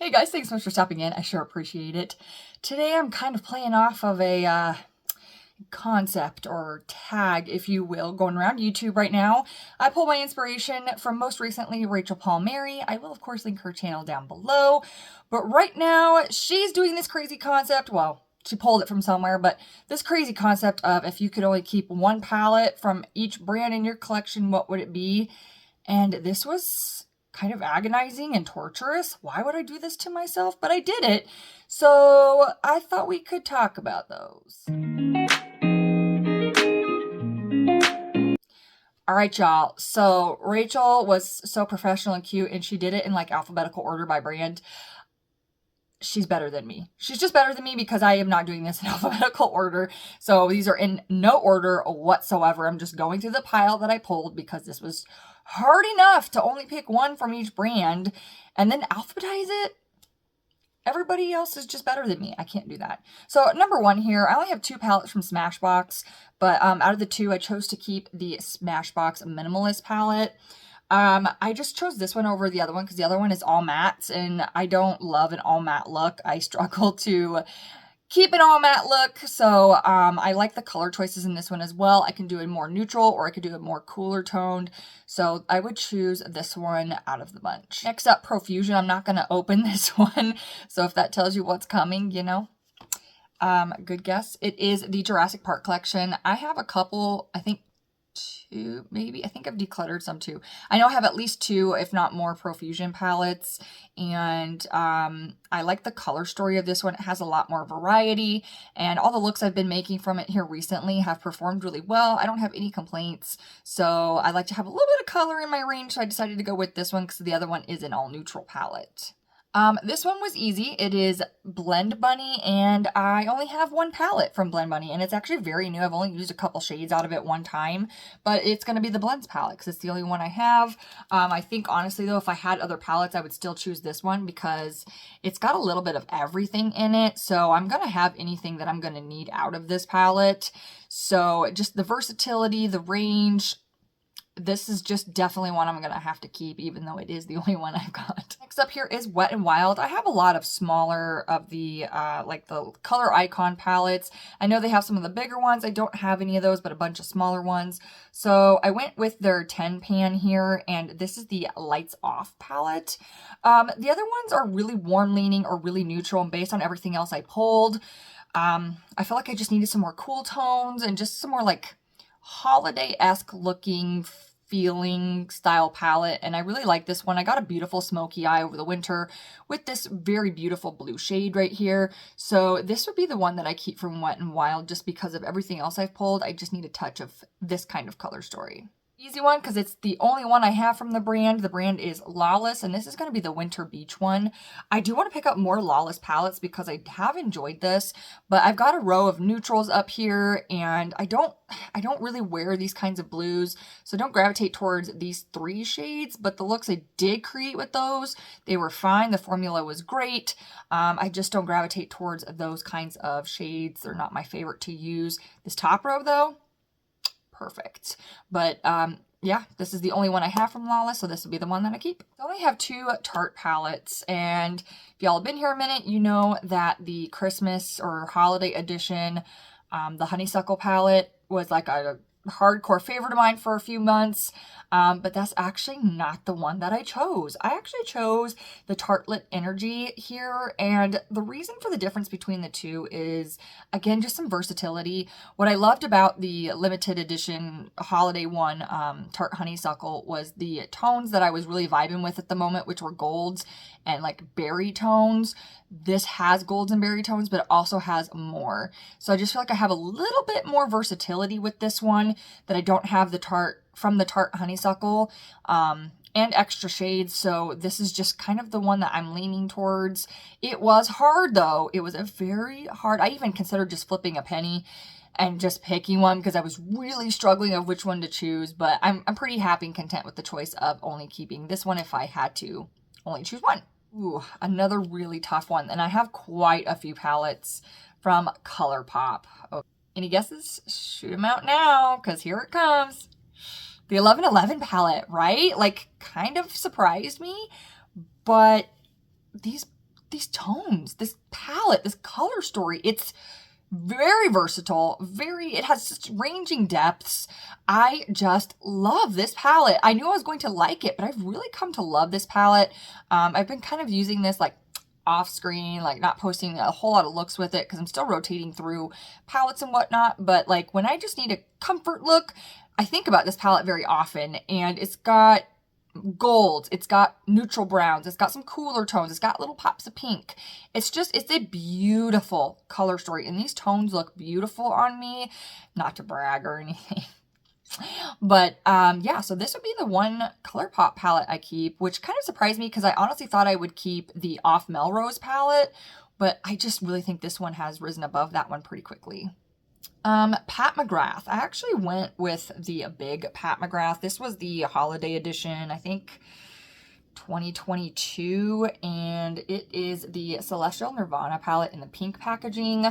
Hey guys, thanks so much for stopping in. I sure appreciate it. Today I'm kind of playing off of a concept or tag, if you will, going around YouTube right now. I pull my inspiration from most recently Rachel Palmieri. I will of course link her channel down below. But right now she's doing this crazy concept. Well, she pulled it from somewhere, but this crazy concept of if you could only keep one palette from each brand in your collection, what would it be? And this was kind of agonizing and torturous. Why would I do this to myself? But I did it. So I thought we could talk about those. All right, y'all. So Rachel was so professional and cute, and she did it in like alphabetical order by brand. She's better than me. She's just better than me because I am not doing this in alphabetical order. So these are in no order whatsoever. I'm just going through the pile that I pulled because this was hard enough to only pick one from each brand and then alphabetize it. Everybody else is just better than me. I can't do that. So number one here, I only have two palettes from Smashbox, but out of the two, I chose to keep the Smashbox Minimalist palette. I just chose this one over the other one because the other one is all mattes, and I don't love an all matte look. I struggle to keep an all matte look, so I like the color choices in this one as well. I can do it more neutral or I could do it more cooler toned, so I would choose this one out of the bunch. Next up, Profusion. I'm not going to open this one, so if that tells you what's coming, you know. Good guess. It is the Jurassic Park collection. I have a couple, I think two, maybe. I think I've decluttered some too. I know I have at least two, if not more, Profusion palettes, and I like the color story of this one. It has a lot more variety, and all the looks I've been making from it here recently have performed really well. I don't have any complaints, so I like to have a little bit of color in my range, so I decided to go with this one because the other one is an all neutral palette. This one was easy. It is Blend Bunny, and I only have one palette from Blend Bunny, and it's actually very new. I've only used a couple shades out of it one time, but it's going to be the Blends palette because it's the only one I have. I think, honestly, though, if I had other palettes, I would still choose this one because it's got a little bit of everything in it, so I'm going to have anything that I'm going to need out of this palette. So just the versatility, the range, this is just definitely one I'm going to have to keep, even though it is the only one I've got. Next up here is Wet n Wild. I have a lot of smaller of the, like the Color Icon palettes. I know they have some of the bigger ones. I don't have any of those, but a bunch of smaller ones. So I went with their 10 pan here, and this is the Lights Off palette. The other ones are really warm leaning or really neutral, and based on everything else I pulled, I feel like I just needed some more cool tones and just some more like holiday-esque looking feeling style palette, and I really like this one. I got a beautiful smoky eye over the winter with this very beautiful blue shade right here, so this would be the one that I keep from Wet n Wild just because of everything else I've pulled. I just need a touch of this kind of color story. Easy one because it's the only one I have from the brand. The brand is Lawless, and this is going to be the Winter Beach one. I do want to pick up more Lawless palettes because I have enjoyed this, but I've got a row of neutrals up here, and I don't really wear these kinds of blues, so don't gravitate towards these three shades, but the looks I did create with those, they were fine. The formula was great. I just don't gravitate towards those kinds of shades. They're not my favorite to use. This top row, though, perfect. But yeah, this is the only one I have from Lawless, so this will be the one that I keep. I only have two Tarte palettes, and if y'all have been here a minute, you know that the Christmas or holiday edition, the Honeysuckle palette, was like a hardcore favorite of mine for a few months, but that's actually not the one that I chose. I actually chose the Tartelette Energy here, and the reason for the difference between the two is, again, just some versatility. What I loved about the limited edition holiday one, Tarte Honeysuckle, was the tones that I was really vibing with at the moment, which were golds and like berry tones. This has golds and berry tones, but it also has more. So I just feel like I have a little bit more versatility with this one that I don't have the Tarte from the Tarte Honeysuckle, and extra shades. So this is just kind of the one that I'm leaning towards. It was hard though. It was a very hard, I even considered just flipping a penny and just picking one because I was really struggling of which one to choose, but I'm pretty happy and content with the choice of only keeping this one if I had to only choose one. Ooh, another really tough one. And I have quite a few palettes from Colourpop. Oh, any guesses? Shoot them out now, because here it comes. The 1111 palette, right? Like, kind of surprised me, but these these tones, this palette, this color story. It's very versatile, it has such ranging depths. I just love this palette. I knew I was going to like it, but I've really come to love this palette. I've been kind of using this like off screen, like not posting a whole lot of looks with it because I'm still rotating through palettes and whatnot. But like when I just need a comfort look, I think about this palette very often, and it's got golds, it's got neutral browns, it's got some cooler tones, it's got little pops of pink. It's a beautiful color story, and these tones look beautiful on me. Not to brag or anything. But yeah, so this would be the one Colourpop palette I keep, which kind of surprised me because I honestly thought I would keep the Off Melrose palette, but I just really think this one has risen above that one pretty quickly. Pat McGrath. I actually went with the big Pat McGrath. This was the holiday edition, I think 2022, and it is the Celestial Nirvana palette in the pink packaging.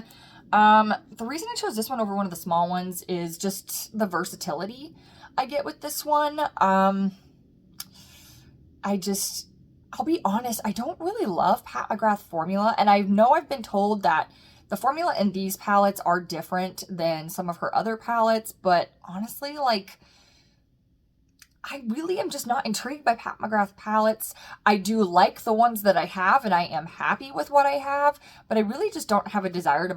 The reason I chose this one over one of the small ones is just the versatility I get with this one. I'll be honest, I don't really love Pat McGrath formula, and I know I've been told that the formula in these palettes are different than some of her other palettes, but honestly, like, I really am just not intrigued by Pat McGrath palettes. I do like the ones that I have, and I am happy with what I have, but I really just don't have a desire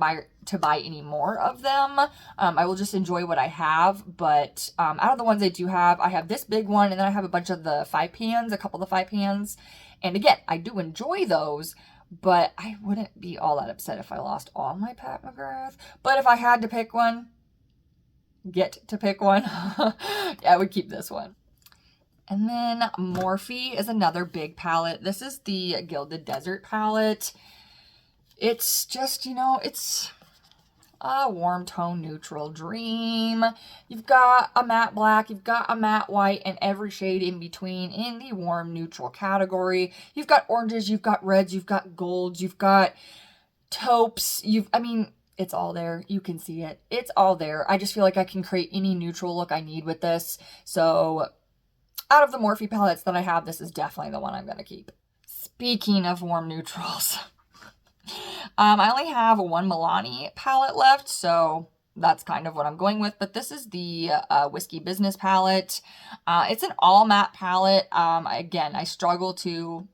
to buy any more of them. I will just enjoy what I have, but out of the ones I do have, I have this big one, and then I have a bunch of the 5 pans, a couple of the 5 pans, and again, I do enjoy those, but I wouldn't be all that upset if I lost all my Pat McGrath. But if I had to pick one, I would keep this one. And then Morphe is another big palette. This is the Gilded Desert palette. It's just, you know, it's a warm tone neutral dream. You've got a matte black, you've got a matte white, and every shade in between in the warm neutral category. You've got oranges, you've got reds, you've got golds, you've got taupes, it's all there. You can see it. It's all there. I just feel like I can create any neutral look I need with this. So out of the Morphe palettes that I have, this is definitely the one I'm going to keep. Speaking of warm neutrals, I only have one Milani palette left, so that's kind of what I'm going with. But this is the Whiskey Business palette. It's an all matte palette. Again, I struggle to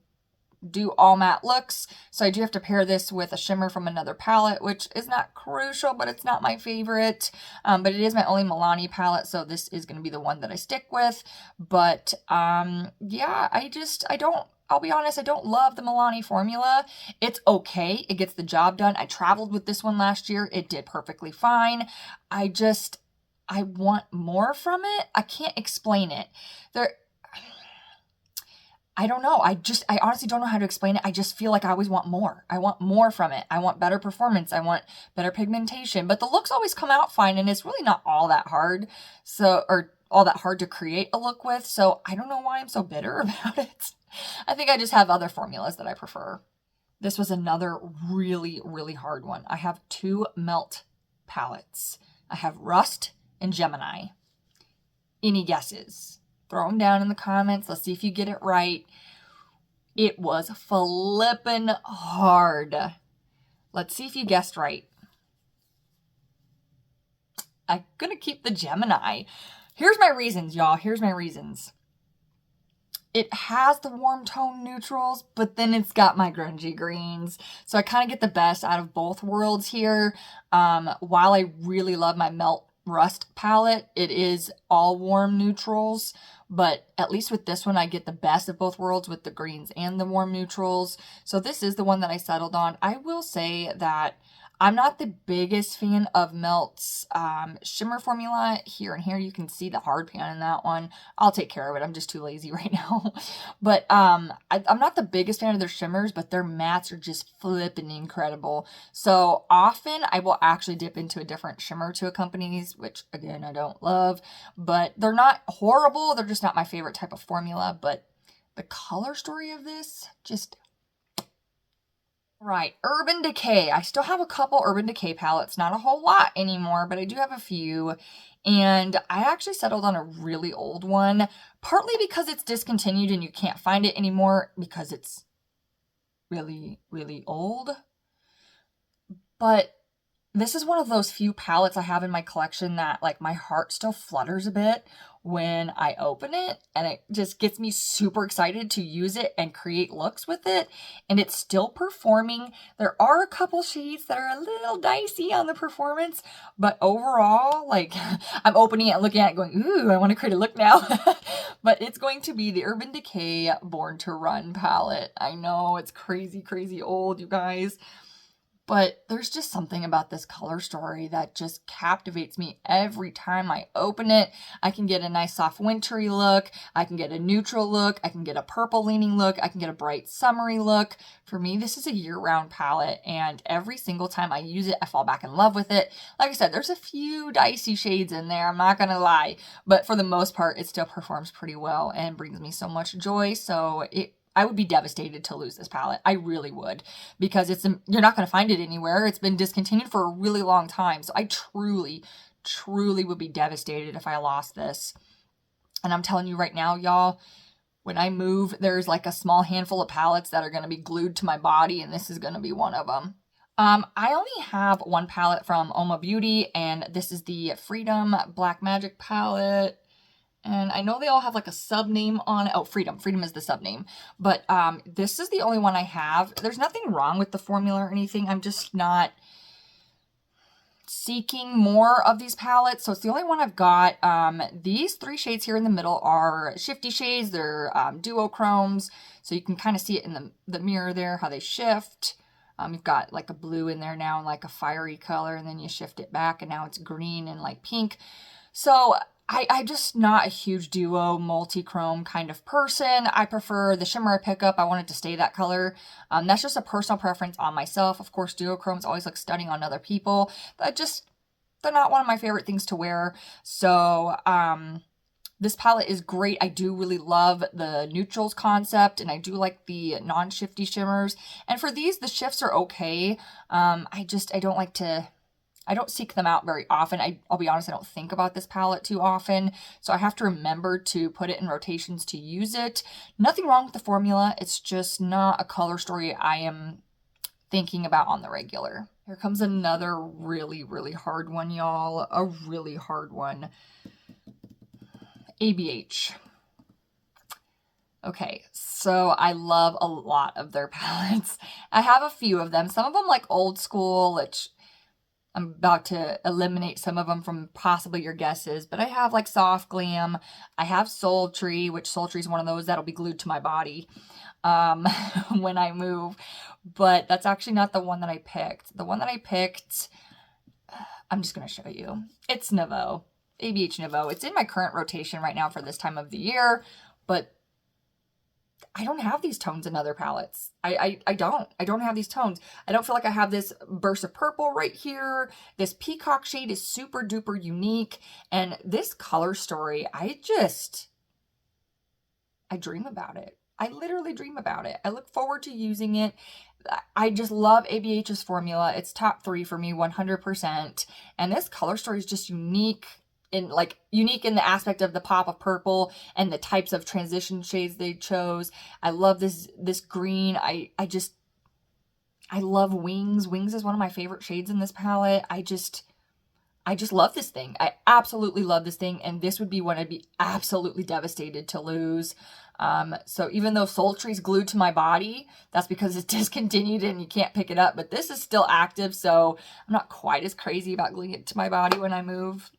do all matte looks, so I do have to pair this with a shimmer from another palette, which is not crucial, but it's not my favorite. But it is my only Milani palette, so this is going to be the one that I stick with. But yeah, I'll be honest, I don't love the Milani formula. It's okay. It gets the job done. I traveled with this one last year. It did perfectly fine. I want more from it. I can't explain it. I don't know. I honestly don't know how to explain it. I just feel like I always want more. I want more from it. I want better performance. I want better pigmentation. But the looks always come out fine, and it's really not all that hard. Or all that hard to create a look with. So I don't know why I'm so bitter about it. I think I just have other formulas that I prefer. This was another really, really hard one. I have 2 Melt palettes. I have Rust and Gemini. Any guesses? Throw them down in the comments. Let's see if you get it right. It was flippin' hard. Let's see if you guessed right. I'm gonna keep the Gemini. Here's my reasons, y'all. Here's my reasons. It has the warm tone neutrals, but then it's got my grungy greens. So I kind of get the best out of both worlds here. While I really love my Melt Rust palette, it is all warm neutrals. But at least with this one, I get the best of both worlds with the greens and the warm neutrals. So this is the one that I settled on. I will say that I'm not the biggest fan of Melt's shimmer formula. Here and here you can see the hard pan in that one. I'll take care of it. I'm just too lazy right now. But I'm not the biggest fan of their shimmers, but their mattes are just flipping incredible. So often I will actually dip into a different shimmer to accompany these, which again, I don't love. But they're not horrible. They're just not my favorite type of formula. But the color story of this, just... Right, Urban Decay. I still have a couple Urban Decay palettes, not a whole lot anymore, but I do have a few. And I actually settled on a really old one, partly because it's discontinued and you can't find it anymore because it's really, really old. But this is one of those few palettes I have in my collection that like my heart still flutters a bit when I open it, and it just gets me super excited to use it and create looks with it, and it's still performing. There are a couple shades that are a little dicey on the performance, but overall, like I'm opening it and looking at it going, ooh, I want to create a look now. But it's going to be the Urban Decay Born to Run palette. I know it's crazy, crazy old, you guys. But there's just something about this color story that just captivates me every time I open it. I can get a nice soft wintry look. I can get a neutral look. I can get a purple leaning look. I can get a bright summery look. For me, this is a year-round palette, and every single time I use it, I fall back in love with it. Like I said, there's a few dicey shades in there, I'm not gonna lie. But for the most part, it still performs pretty well and brings me so much joy. So I would be devastated to lose this palette. I really would, because you're not going to find it anywhere. It's been discontinued for a really long time. So I truly, truly would be devastated if I lost this. And I'm telling you right now, y'all, when I move, there's like a small handful of palettes that are going to be glued to my body, and this is going to be one of them. I only have one palette from Oma Beauty, and this is the Freedom Black Magic palette. And I know they all have like a sub name on it. Oh, Freedom. Freedom is the sub name. But this is the only one I have. There's nothing wrong with the formula or anything. I'm just not seeking more of these palettes. So it's the only one I've got. These three shades here in the middle are shifty shades. They're duochromes. So you can kind of see it in the mirror there, how they shift. You've got like a blue in there now and like a fiery color. And then you shift it back and now it's green and like pink. So I'm just not a huge duo multi-chrome kind of person. I prefer the shimmer I pick up. I want it to stay that color. That's just a personal preference on myself. Of course, duochromes always look stunning on other people, but they're not one of my favorite things to wear. So this palette is great. I do really love the neutrals concept, and I do like the non-shifty shimmers. And for these, the shifts are okay. I don't seek them out very often. I'll be honest, I don't think about this palette too often. So I have to remember to put it in rotations to use it. Nothing wrong with the formula. It's just not a color story I am thinking about on the regular. Here comes another really, really hard one, y'all. A really hard one. ABH. Okay, so I love a lot of their palettes. I have a few of them. Some of them like old school, which I'm about to eliminate some of them from possibly your guesses, but I have like Soft Glam. I have Sultry, which Sultry is one of those that'll be glued to my body when I move, but that's actually not the one that I picked. The one that I picked, I'm just going to show you. It's Nouveau, ABH Nouveau. It's in my current rotation right now for this time of the year, but I don't have these tones in other palettes. I don't have these tones. I don't feel like I have this burst of purple right here. This peacock shade is super duper unique. And this color story, I dream about it. I literally dream about it. I look forward to using it. I just love ABH's formula. It's top 3 for me, 100%. And this color story is just unique in the aspect of the pop of purple and the types of transition shades they chose. I love this green. I love Wings. Wings is one of my favorite shades in this palette. I just love this thing. I absolutely love this thing, and this would be one I'd be absolutely devastated to lose. So even though Sultry's glued to my body, that's because it's discontinued and you can't pick it up, but this is still active, so I'm not quite as crazy about gluing it to my body when I move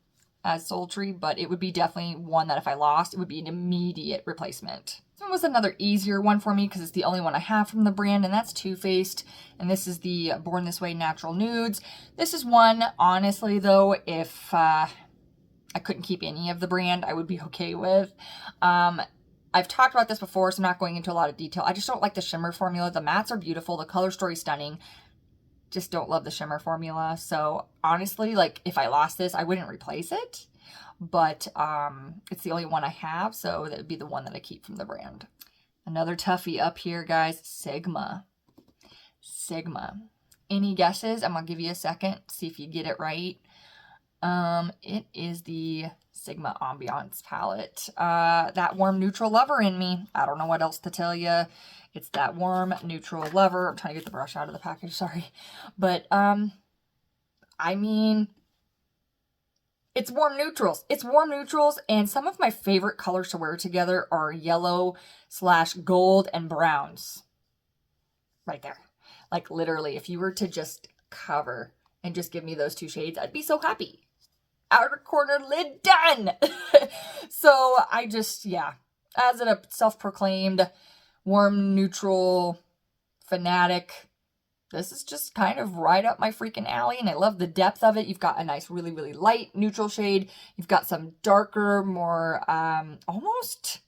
as Sultry, but it would be definitely one that if I lost, it would be an immediate replacement. This one was another easier one for me because it's the only one I have from the brand, and that's Too Faced, and this is the Born This Way Natural Nudes. This is one, honestly though, if I couldn't keep any of the brand, I would be okay with. I've talked about this before, so I'm not going into a lot of detail. I just don't like the shimmer formula. The mattes are beautiful, the color story's stunning. Just don't love the shimmer formula. So honestly, like if I lost this, I wouldn't replace it, but it's the only one I have, so that would be the one that I keep from the brand. Another toughie up here, guys. Sigma. Any guesses? I'm gonna give you a second, see if you get it right. It is the Sigma Ambiance palette. That warm neutral lover in me. I don't know what else to tell you. It's that warm neutral lover. I'm trying to get the brush out of the package, sorry. But, I mean, it's warm neutrals. It's warm neutrals, and some of my favorite colors to wear together are yellow / gold and browns. Right there. Like, literally, if you were to just cover and just give me those two shades, I'd be so happy. Outer corner lid done. So I just, yeah, as a self-proclaimed warm neutral fanatic, this is just kind of right up my freaking alley, and I love the depth of it. You've got a nice, really, really light neutral shade. You've got some darker, more almost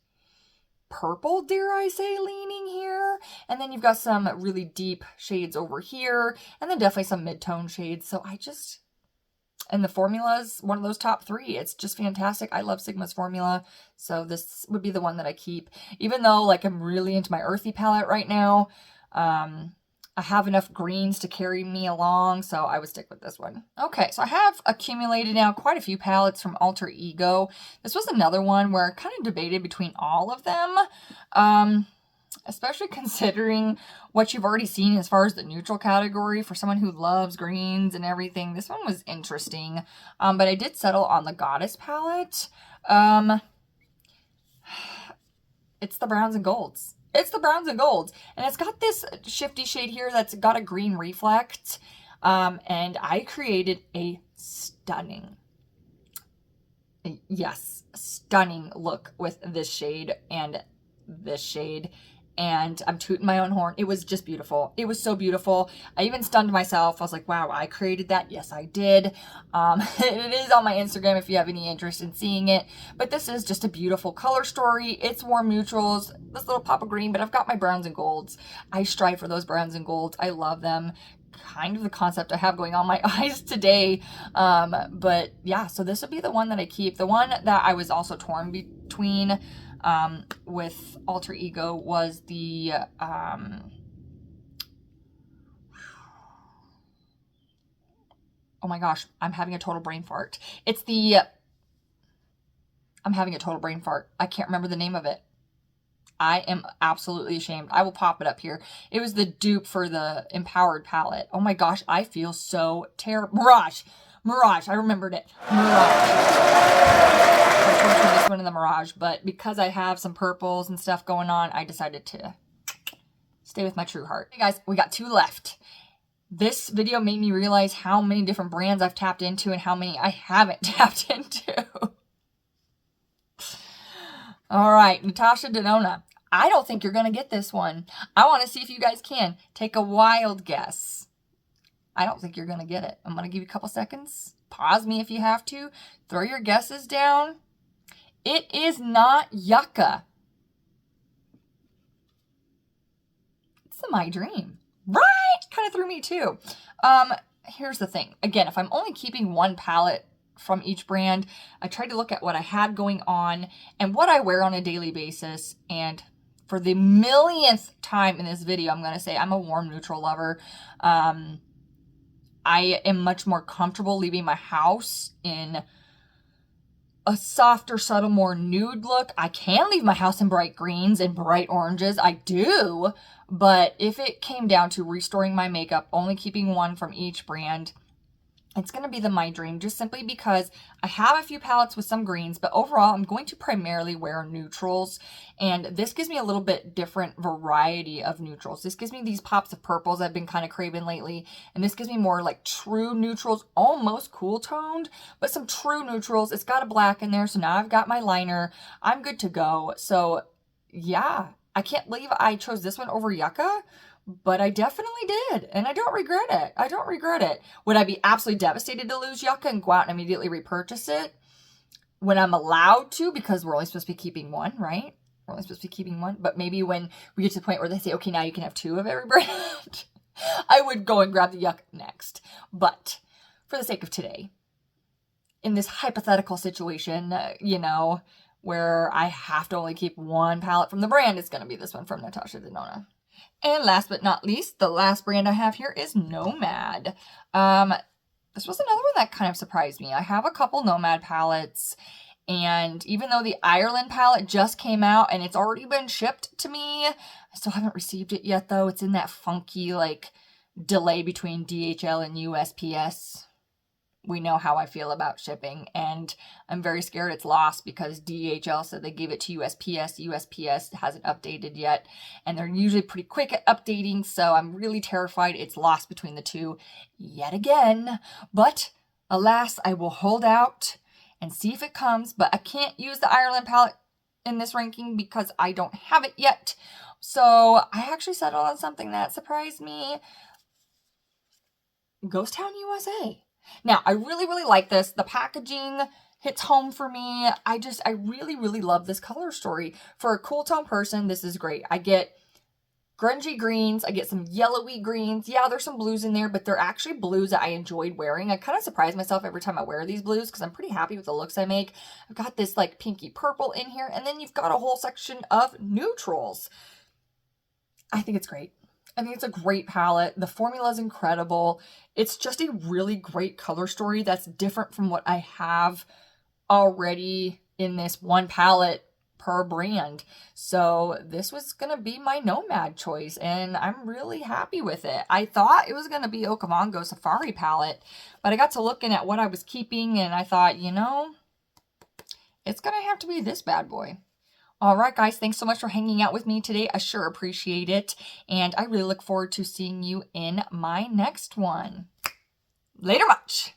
purple, dare I say, leaning here. And then you've got some really deep shades over here, and then definitely some mid-tone shades. So I just... And the formula is one of those top 3. It's just fantastic. I love Sigma's formula. So this would be the one that I keep. Even though, like, I'm really into my earthy palette right now. I have enough greens to carry me along, so I would stick with this one. Okay, so I have accumulated now quite a few palettes from Alter Ego. This was another one where I kind of debated between all of them. Especially considering what you've already seen as far as the neutral category for someone who loves greens and everything. This one was interesting, but I did settle on the Goddess palette. It's the browns and golds. It's the browns and golds, and it's got this shifty shade here that's got a green reflect, and I created a stunning, yes, stunning look with this shade and this shade. And I'm tooting my own horn. It was just beautiful. It was so beautiful. I even stunned myself. I was like, wow, I created that. Yes, I did. It is on my Instagram if you have any interest in seeing it. But this is just a beautiful color story. It's warm neutrals, this little pop of green, but I've got my browns and golds. I strive for those browns and golds. I love them. Kind of the concept I have going on my eyes today. But yeah, so this would be the one that I keep. The one that I was also torn between with Alter Ego was the, oh my gosh, I'm having a total brain fart. It's the, I'm having a total brain fart. I can't remember the name of it. I am absolutely ashamed. I will pop it up here. It was the dupe for the Empowered palette. Oh my gosh, I feel so terrible. Mirage, I remembered it. Mirage. I tortured this one in the Mirage, but because I have some purples and stuff going on, I decided to stay with my true heart. Hey guys, we got 2 left. This video made me realize how many different brands I've tapped into and how many I haven't tapped into. All right, Natasha Denona. I don't think you're going to get this one. I want to see if you guys can. Take a wild guess. I don't think you're going to get it. I'm going to give you a couple seconds. Pause me if you have to. Throw your guesses down. It is not Yucca. It's the My Dream. Right? Kind of threw me too. Here's the thing. Again, if I'm only keeping one palette from each brand, I tried to look at what I had going on and what I wear on a daily basis. And for the millionth time in this video, I'm going to say I'm a warm neutral lover. I am much more comfortable leaving my house in a softer, subtle, more nude look. I can leave my house in bright greens and bright oranges. I do. But if it came down to restoring my makeup, only keeping one from each brand, it's going to be the My Dream, just simply because I have a few palettes with some greens, but overall I'm going to primarily wear neutrals, and this gives me a little bit different variety of neutrals. This gives me these pops of purples I've been kind of craving lately, and this gives me more like true neutrals, almost cool toned, but some true neutrals. It's got a black in there, so now I've got my liner. I'm good to go. So yeah, I can't believe I chose this one over Yucca. But I definitely did, and I don't regret it. I don't regret it. Would I be absolutely devastated to lose Yucca and go out and immediately repurchase it when I'm allowed to, because we're only supposed to be keeping one, right? We're only supposed to be keeping one. But maybe when we get to the point where they say, okay, now you can have 2 of every brand, I would go and grab the Yucca next. But for the sake of today, in this hypothetical situation, you know, where I have to only keep one palette from the brand, it's going to be this one from Natasha Denona. And last but not least, the last brand I have here is Nomad. this was another one that kind of surprised me. I have a couple Nomad palettes, and even though the Ireland palette just came out and it's already been shipped to me, I still haven't received it yet though. It's in that funky like delay between DHL and USPS. We know how I feel about shipping, and I'm very scared it's lost because DHL said they gave it to USPS. USPS hasn't updated yet, and they're usually pretty quick at updating, so I'm really terrified it's lost between the two yet again. But alas, I will hold out and see if it comes, but I can't use the Ireland palette in this ranking because I don't have it yet. So I actually settled on something that surprised me. Ghost Town USA. Now, I really, really like this. The packaging hits home for me. I really, really love this color story. For a cool tone person, this is great. I get grungy greens. I get some yellowy greens. Yeah, there's some blues in there, but they're actually blues that I enjoyed wearing. I kind of surprise myself every time I wear these blues because I'm pretty happy with the looks I make. I've got this like pinky purple in here, and then you've got a whole section of neutrals. I think it's great. I think it's a great palette. The formula is incredible. It's just a really great color story that's different from what I have already in this one palette per brand. So this was going to be my Nomad choice, and I'm really happy with it. I thought it was going to be Okavango Safari palette, but I got to looking at what I was keeping, and I thought, you know, it's going to have to be this bad boy. All right, guys, thanks so much for hanging out with me today. I sure appreciate it, and I really look forward to seeing you in my next one. Later much.